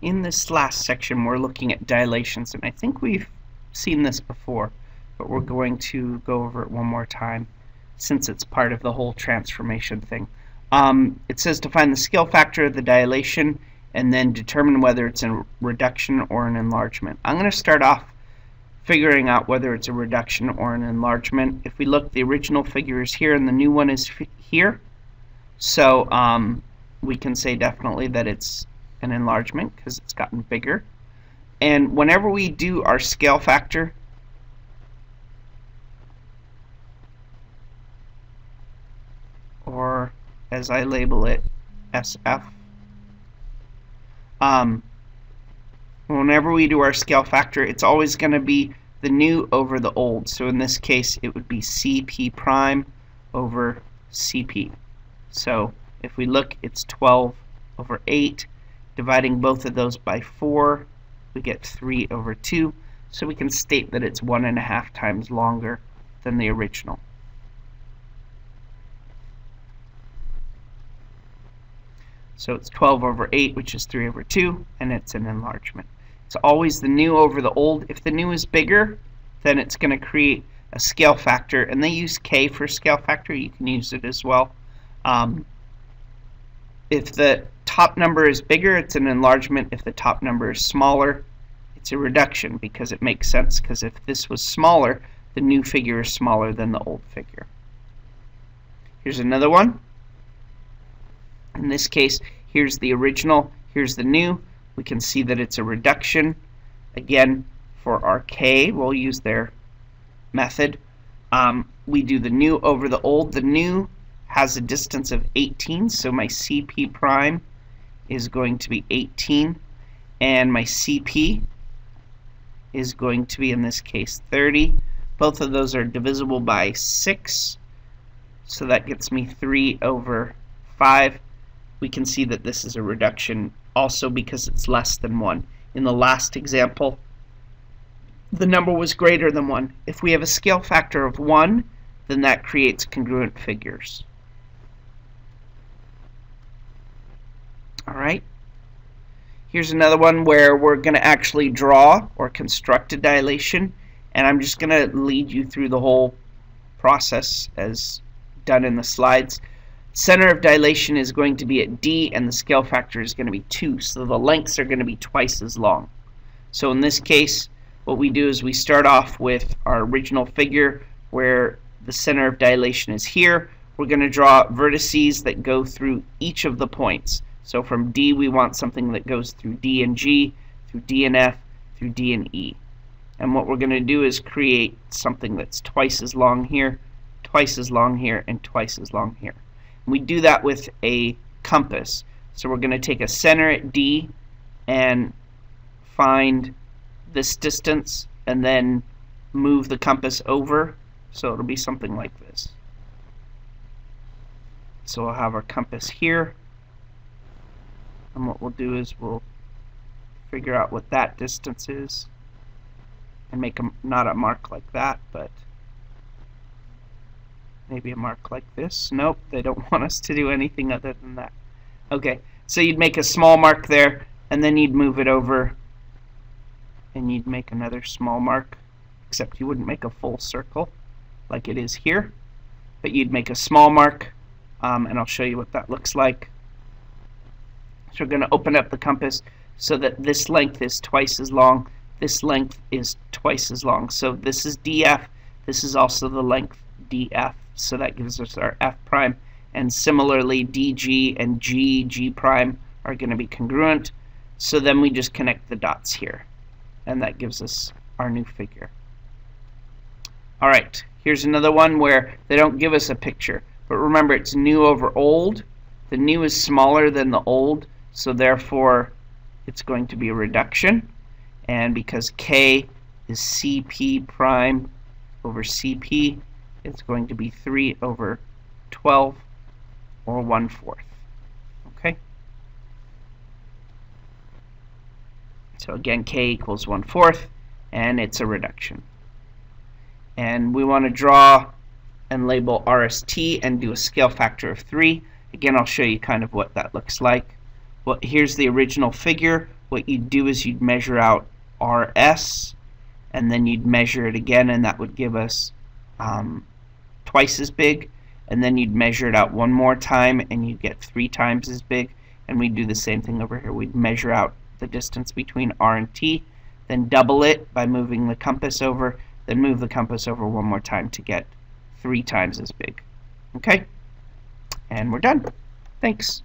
In this last section, we're looking at dilations, and I think we've seen this before, but we're going to go over it one more time since it's part of the whole transformation thing. It says to find the scale factor of the dilation and then determine whether it's a reduction or an enlargement. I'm going to start off figuring out whether it's a reduction or an enlargement. If we look, the original figure is here and the new one is here, so we can say definitely that it's an enlargement because it's gotten bigger. And whenever we do our scale factor, or as I label it, SF, whenever we do our scale factor, it's always going to be the new over the old. So in this case, it would be CP prime over CP. So if we look, it's 12 over 8. Dividing both of those by 4, we get 3 over 2. So we can state that it's 1.5 times longer than the original. So it's 12 over 8, which is 3 over 2, and it's an enlargement. It's always the new over the old. If the new is bigger, then it's going to create a scale factor, and they use K for scale factor. You can use it as well. If the top number is bigger, it's an enlargement. If the top number is smaller, it's a reduction, because it makes sense, because if this was smaller, the new figure is smaller than the old figure. Here's another one. In this case, here's the original, here's the new. We can see that it's a reduction. Again, for our K, we'll use their method. We do the new over the old. The new has a distance of 18, so my CP prime is going to be 18, and my CP is going to be, in this case, 30. Both of those are divisible by 6, so that gets me 3 over 5. We can see that this is a reduction also because it's less than 1. In the last example, the number was greater than 1. If we have a scale factor of 1, then that creates congruent figures. Alright, here's another one where we're going to actually draw or construct a dilation, and I'm just going to lead you through the whole process as done in the slides. Center of dilation is going to be at D, and the scale factor is going to be 2, so the lengths are going to be twice as long. So in this case, what we do is we start off with our original figure where the center of dilation is here. We're going to draw vertices that go through each of the points. So from D, we want something that goes through D and G, through D and F, through D and E. And what we're going to do is create something that's twice as long here, twice as long here, and twice as long here. We do that with a compass. So we're going to take a center at D and find this distance and then move the compass over. So it'll be something like this. So we'll have our compass here. And what we'll do is we'll figure out what that distance is and make not a mark like that, but maybe a mark like this. Nope, they don't want us to do anything other than that. Okay, so you'd make a small mark there, and then you'd move it over, and you'd make another small mark, except you wouldn't make a full circle like it is here, but you'd make a small mark, and I'll show you what that looks like. So we're going to open up the compass so that this length is twice as long, this length is twice as long. So this is DF, this is also the length DF. So that gives us our F prime, and similarly DG and G prime are going to be congruent, so then we just connect the dots here, and that gives us our new figure. Alright, here's another one where they don't give us a picture, but remember it's new over old. The new is smaller than the old, so therefore it's going to be a reduction, and because K is CP prime over CP, it's going to be 3 over 12, or 1/4. Okay? So again, K equals 1/4, and it's a reduction. And we want to draw and label RST and do a scale factor of 3. Again, I'll show you kind of what that looks like. Well, here's the original figure what you'd do is you'd measure out RS, and then you'd measure it again, and that would give us twice as big, and then you'd measure it out one more time, and you'd get 3 times as big. And we'd do the same thing over here. We'd measure out the distance between R and T, then double it by moving the compass over, then move the compass over one more time to get 3 times as big. Okay? And we're done. Thanks.